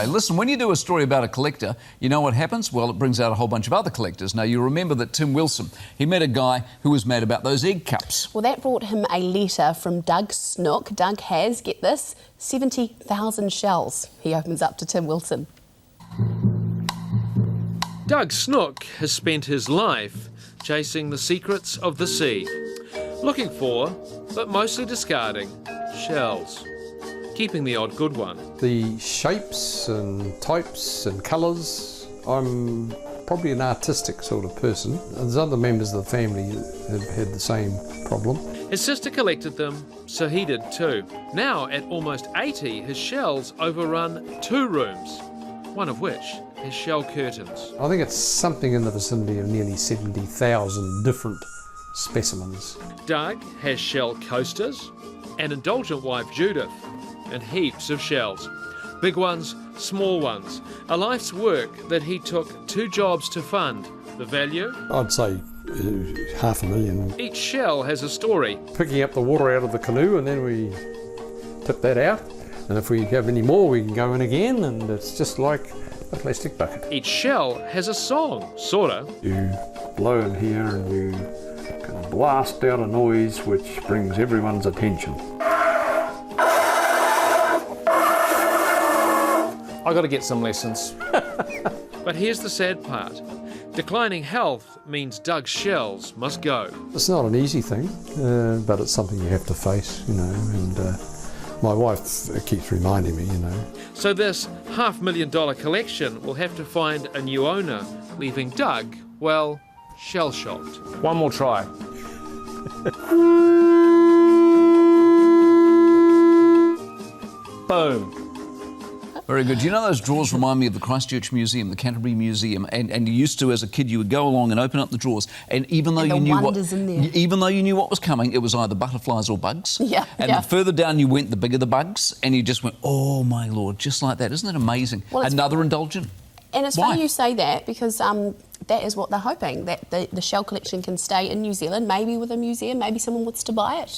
Hey, listen, when you do a story about a collector, you know what happens? Well, it brings out a whole bunch of other collectors. Now, you remember that Tim Wilson, he met a guy who was mad about those egg cups. Well, that brought him a letter from Doug Snook. Doug has, get this, 70,000 shells. He opens up to Tim Wilson. Doug Snook has spent his life chasing the secrets of the sea, looking for, but mostly discarding, shells, keeping the odd good one. The shapes and types and colours, I'm probably an artistic sort of person. There's other members of the family who have had the same problem. His sister collected them, so he did too. Now, at almost 80, his shells overrun 2 rooms, one of which has shell curtains. I think it's something in the vicinity of nearly 70,000 different specimens. Doug has shell coasters, an indulgent wife Judith, and heaps of shells. Big ones, small ones. A life's work that he took 2 jobs to fund. The value? I'd say $500,000. Each shell has a story. Picking up the water out of the canoe, and then we tip that out. And if we have any more, we can go in again, and it's just like a plastic bucket. Each shell has a song, sorta. You blow in here and you can blast out a noise which brings everyone's attention. I got to get some lessons. But here's the sad part. Declining health means Doug's shells must go. It's not an easy thing, but it's something you have to face, you know, and my wife keeps reminding me, you know. So this $500,000 collection will have to find a new owner, leaving Doug, well, shell-shocked. One more try. Boom. Very good. You know those drawers remind me of the Christchurch Museum, the Canterbury Museum, and you used to, as a kid, you would go along and open up the drawers, and even though even though you knew what was coming, it was either butterflies or bugs. Yeah. And the further down you went, the bigger the bugs, and you just went, oh my Lord, just like that. Isn't it amazing? Well, Another indulgent. And it's Why? funny you say that, because that is what they're hoping, that the shell collection can stay in New Zealand, maybe with a museum, maybe someone wants to buy it.